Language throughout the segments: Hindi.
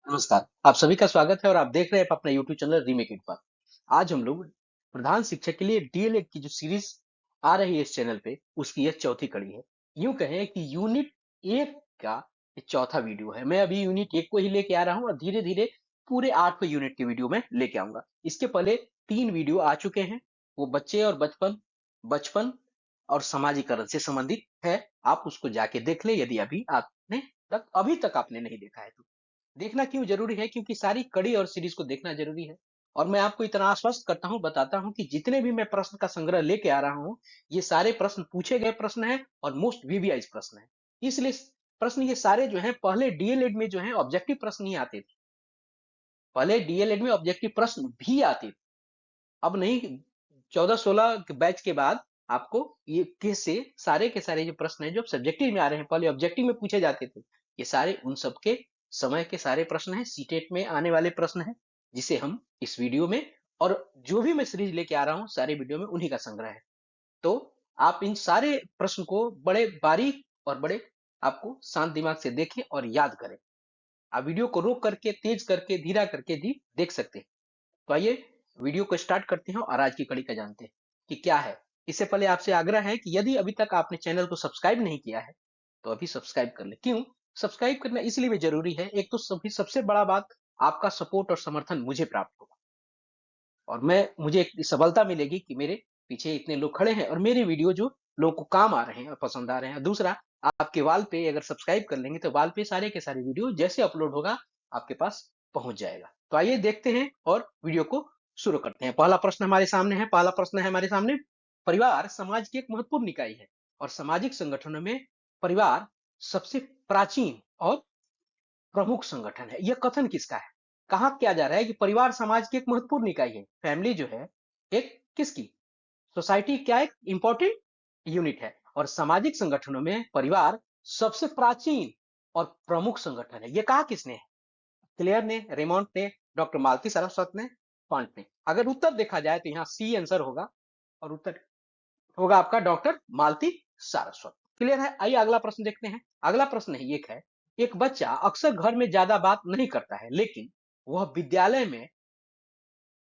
नमस्कार, आप सभी का स्वागत है और आप देख रहे हैं अपना यूट्यूब चैनल रीमेक इट पर। आज हम लोग प्रधान शिक्षक के लिए डीएलएड की जो सीरीज आ रही है इस चैनल पे, उसकी यह चौथी कड़ी है। यूं कहें कि यूनिट 1 का ये चौथा वीडियो है। मैं अभी यूनिट 1 को ही लेके आ रहा हूँ और धीरे-धीरे पूरे 8वें यूनिट के वीडियो में लेके आऊंगा। इसके पहले 3 वीडियो आ चुके हैं, वो बच्चे और बचपन बचपन और समाजीकरण से संबंधित है। आप उसको जाके देख लें यदि अभी तक आपने नहीं देखा है तो। देखना क्यों जरूरी है? क्योंकि सारी कड़ी और सीरीज को देखना जरूरी है। और मैं आपको इतना आश्वस्त करता हूं, बताता हूं कि जितने भी मैं प्रश्न का संग्रह लेके आ रहा हूं, ये सारे प्रश्न पूछे गए प्रश्न हैं और मोस्ट वीवीआईज प्रश्न हैं। इसलिए प्रश्न ये सारे जो हैं पहले डीएलएड में जो है ऑब्जेक्टिव प्रश्न ही आते थे। पहले डीएलएड में ऑब्जेक्टिव प्रश्न भी आते थे, अब नहीं। 14-16 बैच के बाद आपको ये कैसे सारे के सारे जो प्रश्न हैं जो सब्जेक्टिव में आ रहे हैं, पहले ऑब्जेक्टिव में पूछे जाते थे, ये सारे उन सबके समय के सारे प्रश्न हैं, सीटेट में आने वाले प्रश्न हैं, जिसे हम इस वीडियो में और जो भी मैं सीरीज लेके आ रहा हूँ सारे वीडियो में उन्हीं का संग्रह है। तो आप इन सारे प्रश्न को बड़े बारीक और बड़े आपको शांत दिमाग से देखें और याद करें। आप वीडियो को रोक करके, तेज करके, धीरा करके भी देख सकते हैं। तो आइए वीडियो को स्टार्ट करते हैं और आज की कड़ी का जानते हैं कि क्या है। इससे पहले आपसे आग्रह है कि यदि अभी तक आपने चैनल को सब्सक्राइब नहीं किया है तो अभी सब्सक्राइब कर ले। क्यों सब्सक्राइब करना इसलिए भी जरूरी है? एक तो सभी सबसे बड़ा बात, आपका सपोर्ट और समर्थन मुझे प्राप्त होगा और मुझे एक सफलता मिलेगी कि मेरे पीछे इतने लोग खड़े हैं और मेरे वीडियो जो लोगों को काम आ रहे हैं और पसंद आ रहे हैं। दूसरा, आपके वाल पे अगर सब्सक्राइब कर लेंगे तो वाल पे सारे के सारे वीडियो जैसे अपलोड होगा आपके पास पहुंच जाएगा। तो आइए देखते हैं और वीडियो को शुरू करते हैं। पहला प्रश्न हमारे सामने है। पहला प्रश्न है हमारे सामने, परिवार समाज की एक महत्वपूर्ण इकाई है और सामाजिक संगठनों में परिवार सबसे प्राचीन और प्रमुख संगठन है। यह कथन किसका है? कहा क्या जा रहा है कि परिवार समाज की एक महत्वपूर्ण इकाई है। फैमिली जो है एक किसकी, सोसाइटी क्या एक इंपॉर्टेंट यूनिट है और सामाजिक संगठनों में परिवार सबसे प्राचीन और प्रमुख संगठन है। यह कहा किसने है? क्लेयर ने, रेमोंड ने, डॉक्टर मालती सारस्वत ने, फॉन्ट ने। अगर उत्तर देखा जाए तो यहाँ सी आंसर होगा और उत्तर होगा आपका डॉक्टर मालती सारस्वत। क्लियर है? आइए अगला प्रश्न देखते हैं। अगला प्रश्न है, एक है, एक बच्चा अक्सर घर में ज्यादा बात नहीं करता है लेकिन वह विद्यालय में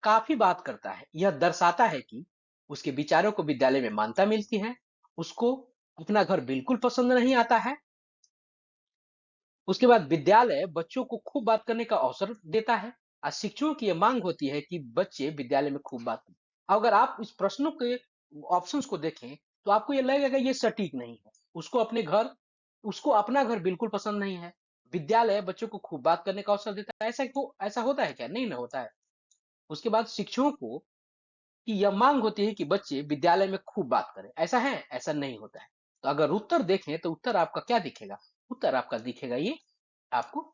काफी बात करता है। यह दर्शाता है कि उसके विचारों को विद्यालय में मान्यता मिलती है, उसको अपना घर बिल्कुल पसंद नहीं आता है। उसके बाद विद्यालय बच्चों को खूब बात करने का अवसर देता है और शिक्षकों की यह मांग होती है कि बच्चे विद्यालय में खूब बात करें। अगर आप इस प्रश्नों के ऑप्शंस को देखें तो आपको ये लगेगा ये सटीक नहीं है। उसको अपना घर बिल्कुल पसंद नहीं है, विद्यालय बच्चों को खूब बात करने का अवसर देता है। ऐसा होता है क्या? नहीं ना होता है। उसके बाद शिक्षकों को की यह मांग होती है कि बच्चे विद्यालय में खूब बात करें। ऐसा है? ऐसा नहीं होता है। तो अगर उत्तर देखें तो उत्तर आपका क्या दिखेगा? उत्तर आपका दिखेगा ये आपको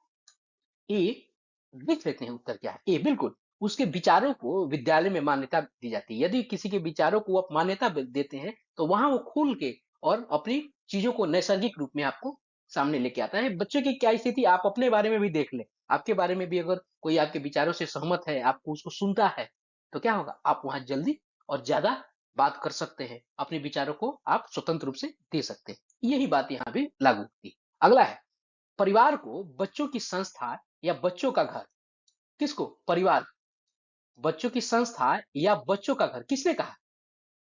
ए। देख लेते हैं उत्तर क्या है। ए, बिल्कुल उसके विचारों को विद्यालय में मान्यता दी जाती है। यदि किसी के विचारों को आप मान्यता देते हैं तो वहां वो खुल के और अपनी चीजों को नैसर्गिक रूप में आपको सामने लेके आता है। बच्चों की क्या स्थिति, आप अपने बारे में भी देख ले। आपके बारे में भी अगर कोई आपके विचारों से सहमत है, आपको उसको सुनता है, तो क्या होगा? आप वहां जल्दी और ज्यादा बात कर सकते हैं, अपने विचारों को आप स्वतंत्र रूप से दे सकते हैं। यही बात यहाँ भी लागू होती है। अगला है, परिवार को बच्चों की संस्था या बच्चों का घर। किसको? परिवार, बच्चों की संस्था या बच्चों का घर किसने कहा?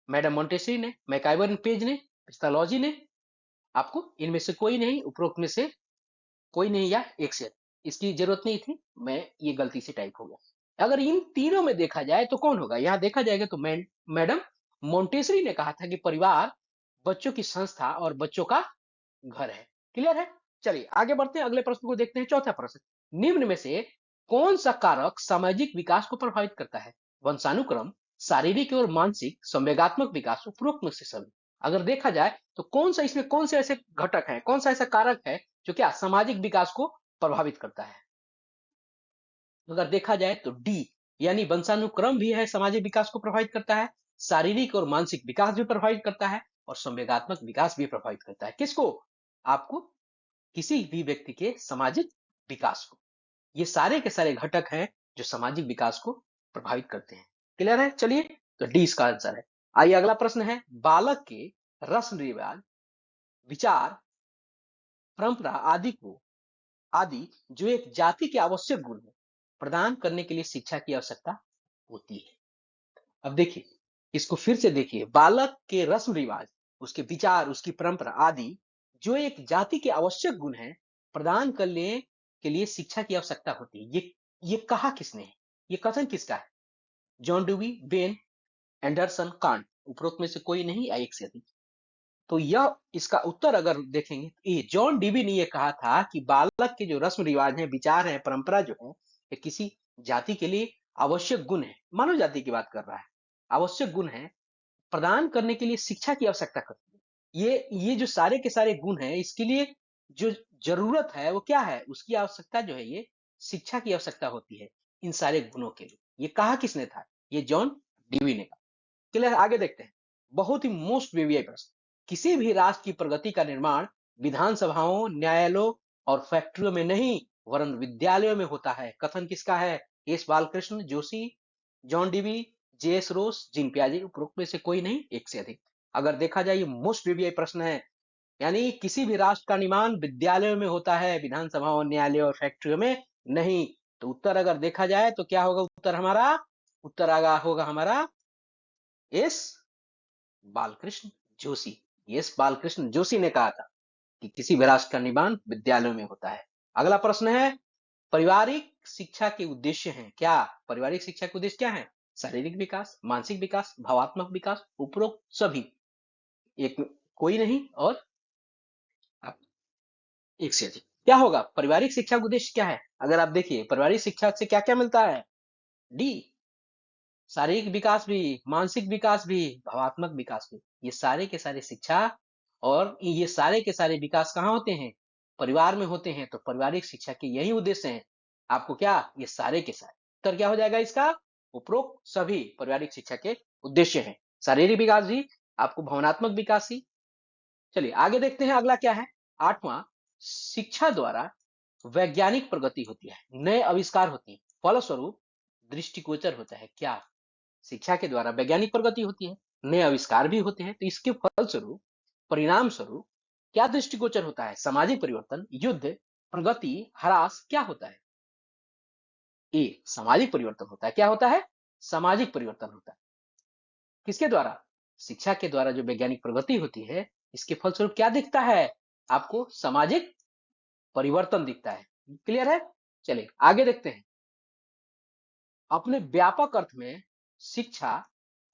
मैडम मोंटेसरी ने, मैकाइवर पेज ने, पिस्तालॉजी ने। आपको इनमें से कोई नहीं, उपरोक्त में से कोई नहीं या एक से। इसकी जरूरत नहीं थी, मैं ये गलती से टाइप हो गया। अगर इन तीनों में देखा जाए तो कौन होगा? यहां देखा जाएगा तो मैडम मोंटेसरी ने कहा था कि परिवार बच्चों की संस्था और बच्चों का घर है। क्लियर है? चलिए आगे बढ़ते हैं, अगले प्रश्न को देखते हैं। चौथा प्रश्न, निम्न में से कौन सा कारक सामाजिक विकास को प्रभावित करता है? वंशानुक्रम, शारीरिक और मानसिक, संवेगात्मक विकास, उपरोक्त में से सभी। अगर देखा जाए तो कौन से ऐसे घटक है, कौन सा ऐसा कारक है जो क्या सामाजिक विकास को प्रभावित करता है? अगर देखा जाए तो डी, यानी वंशानुक्रम भी है, सामाजिक विकास को प्रभावित करता है, शारीरिक और मानसिक विकास भी प्रभावित करता है और संवेगात्मक विकास भी प्रभावित करता है। किसको? आपको, किसी भी व्यक्ति के सामाजिक विकास को। ये सारे के सारे घटक हैं जो सामाजिक विकास को प्रभावित करते हैं। क्लियर है? चलिए, तो डी इसका आंसर है। आइए अगला प्रश्न है, बालक के रस्म रिवाज, विचार, परंपरा आदि को आदि जो एक जाति के आवश्यक गुण है प्रदान करने के लिए शिक्षा की आवश्यकता होती है। अब देखिए, इसको फिर से देखिए, बालक के रस्म रिवाज, उसके विचार, उसकी परंपरा आदि जो एक जाति के आवश्यक गुण है प्रदान करने के लिए शिक्षा की आवश्यकता होती है। ये कहा किसने है? ये कथन किसका है? John dewy, Ben, Anderson, can't, उपरोक्त में से कोई नहीं या एक से अधिक? तो यह इसका उत्तर अगर देखेंगे तो ये जॉन डीवी ने यह कहा था कि बालक के जो रस्म रिवाज हैं, विचार हैं, परंपरा जो है, ये किसी जाति के लिए आवश्यक गुण है, मानव जाति की बात कर रहा है, आवश्यक गुण है, प्रदान करने के लिए शिक्षा की आवश्यकता करती है। ये जो सारे के सारे गुण हैं, इसके लिए जो जरूरत है वो क्या है? उसकी आवश्यकता जो है, ये शिक्षा की आवश्यकता होती है इन सारे गुणों के लिए। ये कहा किसने था? ये जॉन डीवी ने कहा। चलिए आगे देखते हैं। बहुत ही मोस्ट वीवीआई प्रश्न, किसी भी राष्ट्र की प्रगति का निर्माण विधानसभाओं, न्यायालयों और फैक्ट्रियों में नहीं वरन विद्यालयों में होता है। कथन किसका है? S Balkrishna, Joshi, John Dewey, JS Ross, Jean पियाजे, उपरोक्त में से कोई नहीं, एक से अधिक? अगर देखा जाए ये मोस्ट वीवीआई प्रश्न है, यानी किसी भी राष्ट्र का निर्माण विद्यालयों में होता है, विधानसभाओं, न्यायालयों और फैक्ट्रियों में नहीं। तो उत्तर अगर देखा जाए तो क्या होगा उत्तर हमारा? उत्तर आगा होगा हमारा एस बालकृष्ण जोशी। एस बालकृष्ण जोशी ने कहा था कि किसी भी राष्ट्र का निर्माण विद्यालयों में होता है। अगला प्रश्न है, पारिवारिक शिक्षा के उद्देश्य हैं क्या? पारिवारिक शिक्षा के उद्देश्य क्या है? शारीरिक विकास, मानसिक विकास, भावात्मक विकास, उपरोक्त सभी, एक कोई नहीं और एक से अधिक? क्या होगा पारिवारिक शिक्षा का उद्देश्य? क्या है? अगर आप देखिए, पारिवारिक शिक्षा से क्या क्या मिलता है? डी, शारीरिक विकास भी, मानसिक विकास भी, भावात्मक विकास भी। ये सारे के सारे शिक्षा और ये सारे के सारे विकास कहाँ होते हैं? परिवार में होते हैं। तो पारिवारिक शिक्षा के यही उद्देश्य हैं। आपको क्या? ये सारे के सारे उत्तर क्या हो जाएगा इसका? उपरोक्त सभी पारिवारिक शिक्षा के उद्देश्य हैं। शारीरिक विकास भी, आपको भावनात्मक विकास ही। चलिए आगे देखते हैं, अगला क्या है? आठवां, शिक्षा द्वारा वैज्ञानिक प्रगति होती है, नए आविष्कार होते हैं, फलस्वरूप दृष्टिगोचर होता है। क्या? शिक्षा के द्वारा वैज्ञानिक प्रगति होती है, नए आविष्कार भी होते हैं, तो इसके फलस्वरूप, परिणाम स्वरूप क्या दृष्टिगोचर होता है? सामाजिक परिवर्तन, युद्ध, प्रगति, ह्रास, क्या होता है? ए, सामाजिक परिवर्तन होता है। क्या होता है? सामाजिक परिवर्तन होता है। किसके द्वारा? शिक्षा के द्वारा जो वैज्ञानिक प्रगति होती है, इसके फलस्वरूप क्या दिखता है? आपको सामाजिक परिवर्तन दिखता है। क्लियर है? चलिए आगे देखते हैं। अपने व्यापक अर्थ में शिक्षा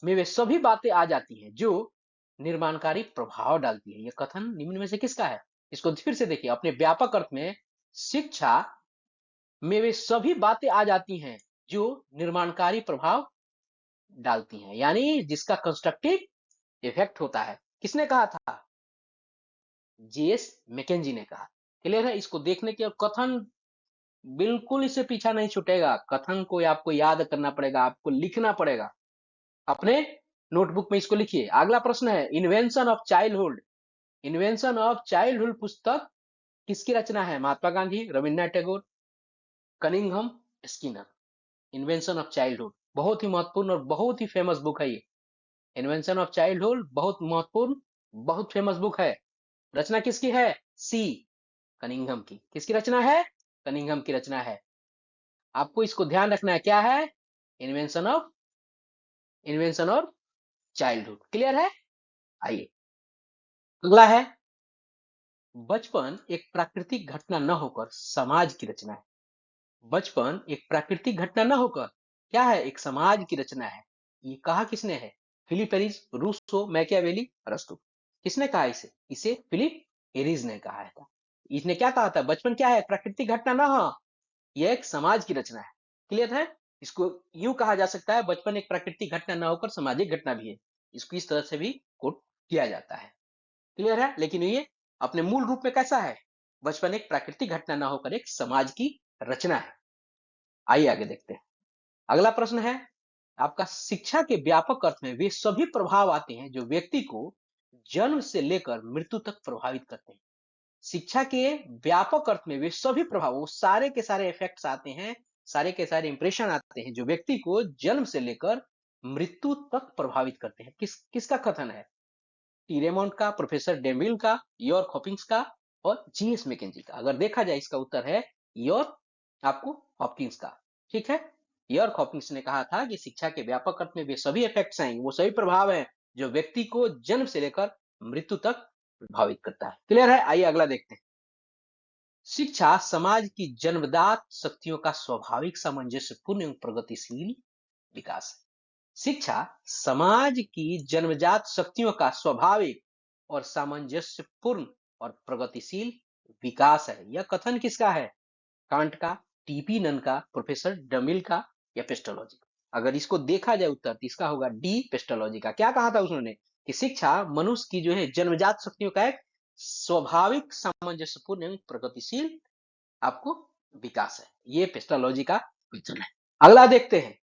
में वे सभी बातें आ जाती हैं जो निर्माणकारी प्रभाव डालती है। यह कथन निम्न में से किसका है? इसको फिर से देखिए, अपने व्यापक अर्थ में शिक्षा में वे सभी बातें आ जाती हैं जो निर्माणकारी प्रभाव डालती हैं, यानी जिसका कंस्ट्रक्टिव इफेक्ट होता है। किसने कहा था? जेएस मैकेंजी ने कहा। क्लियर है? इसको देखने के, और कथन बिल्कुल इससे पीछा नहीं छूटेगा। कथन को आपको याद करना पड़ेगा, आपको लिखना पड़ेगा अपने नोटबुक में। इसको लिखिए। अगला प्रश्न है, invention of childhood. Invention of childhood पुस्तक किसकी रचना है? Mahatma Gandhi, Rabindranath Tagore, Cunningham, Skinner. Invention of childhood बहुत ही महत्वपूर्ण और बहुत ही फेमस बुक है ये। इन्वेंशन ऑफ चाइल्डहुड बहुत महत्वपूर्ण, बहुत फेमस बुक है। रचना किसकी है? सी, कनिंघम की। किसकी रचना है? कनिंघम की रचना है। आपको इसको ध्यान रखना है, क्या है? Invention of childhood. क्लियर है? आइए अगला है, बचपन एक प्राकृतिक घटना न होकर समाज की रचना है। बचपन एक प्राकृतिक घटना न होकर क्या है? एक समाज की रचना है। ये कहा किसने है? फिलिप एरिज, रूसो, मैकियावेली, अरस्तु। किसने कहा इसे? इसे फिलिप एरिज ने कहा था। इसने क्या कहा था? बचपन क्या है? प्राकृतिक घटना ना हो, यह एक समाज की रचना है। क्लियर है? इसको यूं कहा जा सकता है, बचपन एक प्राकृतिक घटना न होकर सामाजिक घटना भी है। इसको इस तरह से भी कोट किया जाता है। क्लियर है? लेकिन ये अपने मूल रूप में कैसा है? बचपन एक प्राकृतिक घटना न होकर एक समाज की रचना है। आइए आगे देखते हैं। अगला प्रश्न है आपका, शिक्षा के व्यापक अर्थ में वे सभी प्रभाव आते हैं जो व्यक्ति को जन्म से लेकर मृत्यु तक प्रभावित करते हैं। शिक्षा के व्यापक अर्थ में वे सभी प्रभाव, वो सारे के सारे इफेक्ट्स आते हैं, सारे के सारे इंप्रेशन आते हैं जो व्यक्ति को जन्म से लेकर मृत्यु तक प्रभावित करते हैं। किसका कथन है? टीरेमोंट का, प्रोफेसर डेमिल का, योर्क हॉपिंग्स का और जीएस मैकेंजी का। अगर देखा जाए इसका उत्तर है यॉर्क आपको हॉपकिंस का। ठीक है, यॉर्क हॉपकिंस ने कहा था कि शिक्षा के व्यापक अर्थ में वे सभी इफेक्ट्स हैं, वो सभी प्रभाव हैं जो व्यक्ति को जन्म से लेकर मृत्यु तक प्रभावित करता है। क्लियर है? आइए अगला देखते हैं। शिक्षा समाज की जन्मजात शक्तियों का स्वाभाविक सामंजस्यपूर्ण एवं प्रगतिशील विकास है। शिक्षा समाज की जन्मजात शक्तियों का स्वाभाविक और सामंजस्यपूर्ण और प्रगतिशील विकास है। यह कथन किसका है? कांट का, टीपी नन का, प्रोफेसर डमिल का या पेस्टोलॉजी का? अगर इसको देखा जाए उत्तर तो इसका होगा डी, पेस्टोलॉजी का। क्या कहा था उन्होंने कि शिक्षा मनुष्य की जो है जन्मजात शक्तियों का एक स्वाभाविक सामंजस्यपूर्ण एवं प्रगतिशील आपको विकास है। ये पेस्टोलॉजी का कथन है। अगला देखते हैं।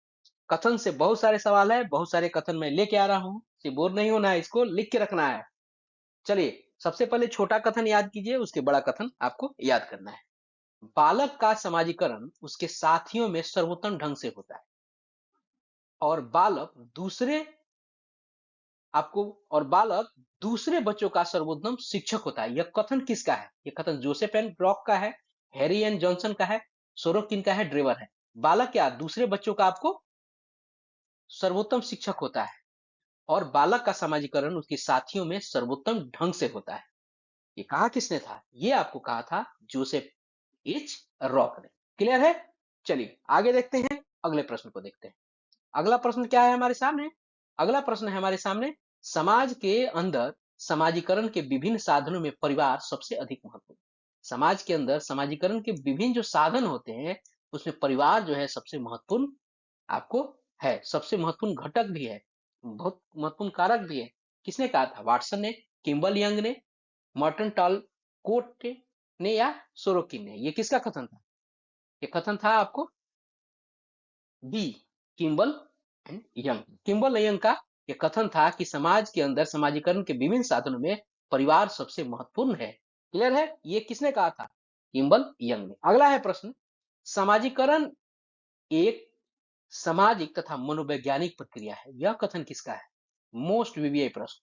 कथन से बहुत सारे सवाल है, बहुत सारे कथन मैं लेके आ रहा हूं, बोर नहीं होना है, इसको लिख के रखना है। चलिए सबसे पहले छोटा कथन याद कीजिए, उसके बड़ा कथन आपको याद करना है। बालक का समाजीकरण उसके साथियों में सर्वोत्तम ढंग से होता है और बालक दूसरे बच्चों का सर्वोत्तम शिक्षक होता है। यह कथन किसका है? यह कथन जोसेफ एन ब्रॉक का है, हैरी एन जॉनसन का है, सोरोकिन का है, ड्रेवर है। बालक क्या दूसरे बच्चों का आपको सर्वोत्तम शिक्षक होता है और बालक का समाजीकरण उसके साथियों में सर्वोत्तम ढंग से होता है। ये कहा किसने था? ये आपको कहा था जोसेफ एच रॉक ने। क्लियर है? चलिए आगे देखते हैं, अगले प्रश्न को देखते हैं। अगला प्रश्न क्या है हमारे सामने? अगला प्रश्न है हमारे सामने, समाज के अंदर समाजीकरण के विभिन्न साधनों में परिवार सबसे अधिक महत्वपूर्ण। समाज के अंदर समाजीकरण के विभिन्न जो साधन होते हैं उसमें परिवार जो है सबसे महत्वपूर्ण आपको है, सबसे महत्वपूर्ण घटक भी है, बहुत महत्वपूर्ण कारक भी है। किसने कहा था? वाटसन ने, किम्बल यंग ने, मॉर्टन टॉल कोट ने या सोरोकिन ने? ये किसका कथन था? ये कथन था आपको B, Kimball and Young. Kimball Young का यह कथन था कि समाज के अंदर समाजीकरण के विभिन्न साधनों में परिवार सबसे महत्वपूर्ण है। क्लियर है? ये किसने कहा था? किम्बल यंग ने। अगला है प्रश्न, समाजीकरण एक सामाजिक तथा मनोवैज्ञानिक प्रक्रिया है। यह कथन किसका है? मोस्ट वीवीआई प्रश्न।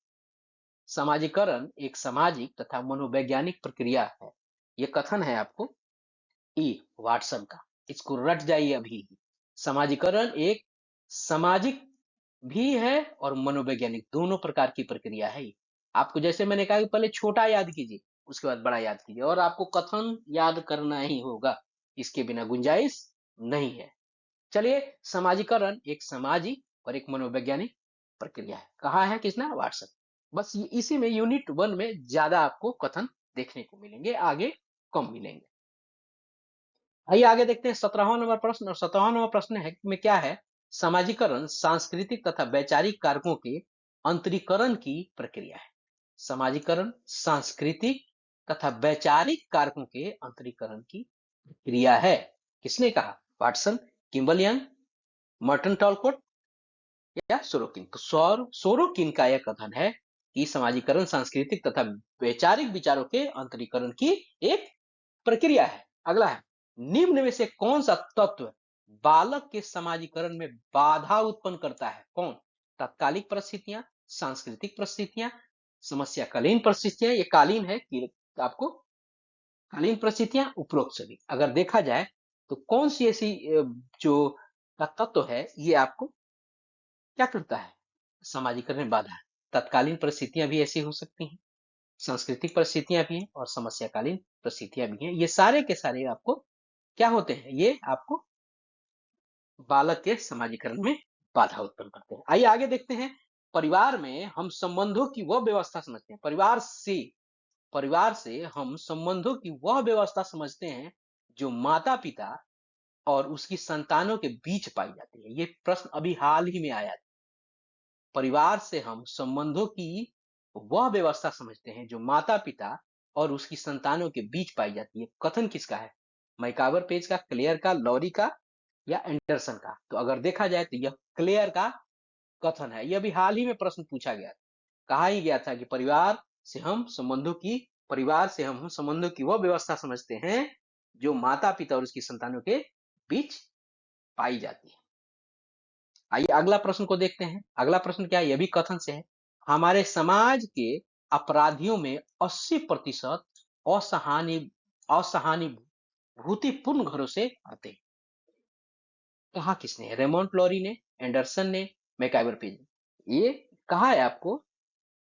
समाजीकरण एक सामाजिक तथा मनोवैज्ञानिक प्रक्रिया है। यह कथन है आपको ई, वाटसन का। इसको रट जाइए अभी। समाजीकरण एक सामाजिक भी है और मनोवैज्ञानिक, दोनों प्रकार की प्रक्रिया है। आपको जैसे मैंने कहा कि पहले छोटा याद कीजिए, उसके बाद बड़ा याद कीजिए, और आपको कथन याद करना ही होगा, इसके बिना गुंजाइश नहीं है। चलिए, समाजीकरण एक सामाजिक और एक मनोवैज्ञानिक प्रक्रिया है। कहा है किसने? वाटसन। बस इसी में यूनिट 1 में ज्यादा आपको कथन देखने को मिलेंगे, आगे कम मिलेंगे। आइए आगे देखते हैं 17वां नंबर प्रश्न। और 17वां नंबर प्रश्न है में क्या है? समाजीकरण सांस्कृतिक तथा वैचारिक कारकों के अंतरीकरण की प्रक्रिया है। समाजीकरण सांस्कृतिक तथा वैचारिक कारकों के अंतरीकरण की प्रक्रिया है। किसने कहा? वाटसन, किम्बल यंग, मर्टन टॉलकोट या सोरोकिन? तो सोरोकिन का यह कथन है कि समाजीकरण सांस्कृतिक तथा वैचारिक विचारों के अंतरीकरण की एक प्रक्रिया है। अगला है, निम्न में से कौन सा तत्व बालक के समाजीकरण में बाधा उत्पन्न करता है? कौन? तात्कालिक परिस्थितियां, सांस्कृतिक परिस्थितियां, समस्याकालीन परिस्थितियां। ये कालीन है कि आपको कालीन परिस्थितियां, उपरोक्त सभी। अगर देखा जाए तो कौन सी ऐसी जो तत्व है ये आपको क्या करता है समाजीकरण में बाधा? तत्कालीन परिस्थितियां भी ऐसी हो सकती हैं, सांस्कृतिक परिस्थितियां भी हैं और समस्याकालीन परिस्थितियां भी हैं। ये सारे के सारे आपको क्या होते हैं? ये आपको बालक के समाजीकरण में बाधा उत्पन्न करते हैं। आइए आगे देखते हैं। परिवार में हम संबंधों की वह व्यवस्था समझते हैं, परिवार से हम संबंधों की वह व्यवस्था समझते हैं जो माता पिता और उसकी संतानों के बीच पाई जाती है। ये प्रश्न अभी हाल ही में आया। परिवार से हम संबंधों की वह व्यवस्था समझते हैं जो माता पिता और उसकी संतानों के बीच पाई जाती है। कथन किसका है? मैकावर पेज का, क्लेयर का, लॉरी का या एंडरसन का? तो अगर देखा जाए तो यह क्लेयर का कथन है। यह भी हाल ही में प्रश्न पूछा गया, कहा ही गया था कि परिवार से हम संबंधों की वह व्यवस्था समझते हैं जो माता पिता और उसकी संतानों के बीच पाई जाती है। आइए अगला प्रश्न को देखते हैं। अगला प्रश्न क्या है? यह भी कथन से है। हमारे समाज के अपराधियों में 80% असहानुभूति भूतिपूर्ण घरों से आते हैं। कहा किसने? रेमोंड लॉरी ने, एंडरसन ने, मैकाइवर पेज ने। ये कहा है आपको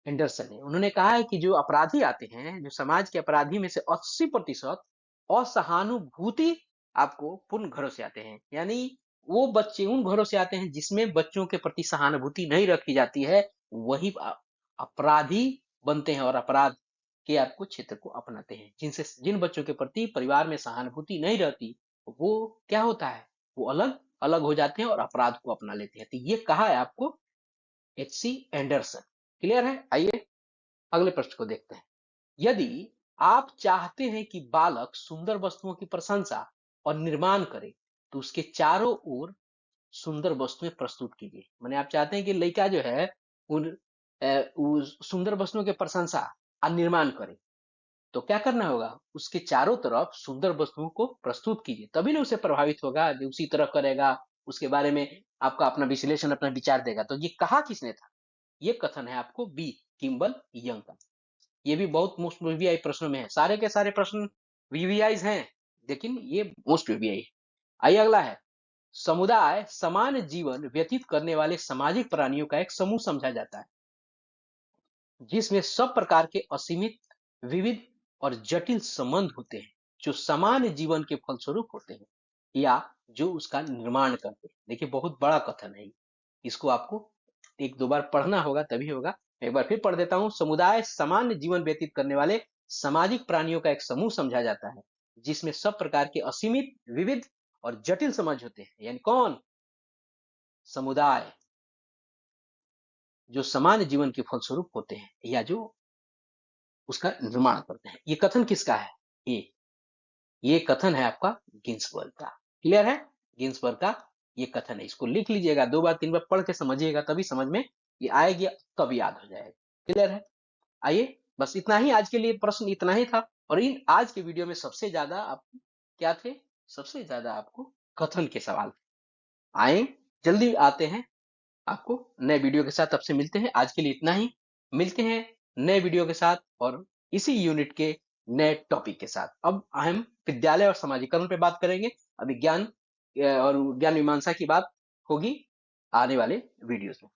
एंडरसन ने। उन्होंने कहा है कि जो अपराधी आते हैं, जो समाज के अपराधी में से 80% असहानुभूति आपको पूर्ण घरों से आते हैं। यानी वो बच्चे उन घरों से आते हैं जिसमें बच्चों के प्रति सहानुभूति नहीं रखी जाती है, वही अपराधी बनते हैं और अपराध के आपको क्षेत्र को अपनाते हैं। जिन बच्चों के प्रति परिवार में सहानुभूति नहीं रहती, वो क्या होता है, वो अलग अलग हो जाते हैं और अपराध को अपना लेते हैं। तो ये कहा है आपको एच.सी. एंडरसन। क्लियर है? आइए अगले प्रश्न को देखते हैं। यदि आप चाहते हैं कि बालक सुंदर वस्तुओं की प्रशंसा और निर्माण करे, तो उसके चारों ओर सुंदर वस्तुएं प्रस्तुत कीजिए। माने आप चाहते हैं कि लड़का जो है उन उस सुंदर वस्तुओं की प्रशंसा और निर्माण करे, तो क्या करना होगा? उसके चारों तरफ सुंदर वस्तुओं को प्रस्तुत कीजिए, तभी ना उसे प्रभावित होगा, जो उसी तरह करेगा, उसके बारे में आपका अपना विश्लेषण, अपना विचार देगा। तो ये कहा किसने था? ये कथन है आपको बी, किम्बल यंग का। ये भी बहुत मोस्ट वीवीआई प्रश्नों में है। सारे के सारे प्रश्न वीवीआई हैं, लेकिन ये मोस्ट वीवीआई है। आइए अगला है, समुदाय समान जीवन व्यतीत करने वाले सामाजिक प्राणियों का एक समूह समझा जाता है, जिसमें सब प्रकार के असीमित, विविध और जटिल संबंध होते हैं, जो समान जीवन के फलस्वरूप होते हैं या जो उसका निर्माण करते हैं। देखिए बहुत बड़ा कथन है, इसको आपको एक दो बार पढ़ना होगा तभी होगा। एक बार फिर पढ़ देता हूं। समुदाय समान जीवन व्यतीत करने वाले सामाजिक प्राणियों का एक समूह समझा जाता है, जिसमें सब प्रकार के असीमित, विविध और जटिल समझ होते हैं। यानी कौन? समुदाय जो समान जीवन के फलस्वरूप होते हैं या जो उसका निर्माण करते हैं। ये कथन किसका है? ये कथन है आपका गिन्सबर्ग का। क्लियर है? गिन्सबर्ग का ये कथन है। इसको लिख लीजिएगा, 2 बार 3 बार पढ़ के समझिएगा, तभी समझ में ये आएगी, तब याद हो जाएगा। क्लियर है? आइए बस इतना ही आज के लिए, प्रश्न इतना ही था। और इन आज के वीडियो में सबसे ज्यादा आपको क्या थे? सबसे ज्यादा आपको कथन के सवाल आए। जल्दी आते हैं आपको नए वीडियो के साथ। तब से मिलते हैं, आज के लिए इतना ही। मिलते हैं नए वीडियो के साथ और इसी यूनिट के नए टॉपिक के साथ। अब हम विद्यालय और समाजीकरण पे बात करेंगे। अभी ज्ञान और ज्ञान मीमांसा की बात होगी आने वाले वीडियोस में।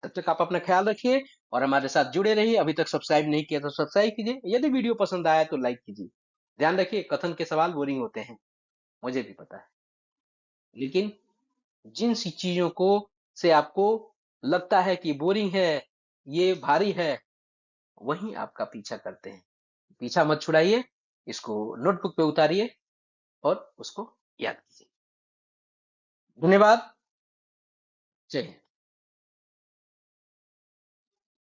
तब तक आप अपना ख्याल रखिए और हमारे साथ जुड़े रहिए। अभी तक सब्सक्राइब नहीं किया तो सब्सक्राइब कीजिए, यदि वीडियो पसंद आया तो लाइक कीजिए। ध्यान रखिए, कथन के सवाल बोरिंग होते हैं, मुझे भी पता है, लेकिन जिन सी चीजों को से आपको लगता है कि बोरिंग है, ये भारी है, वही आपका पीछा करते हैं। पीछा मत छुड़ाइए, इसको नोटबुक पे उतारिए और उसको याद कीजिए। धन्यवाद। जय हिंद।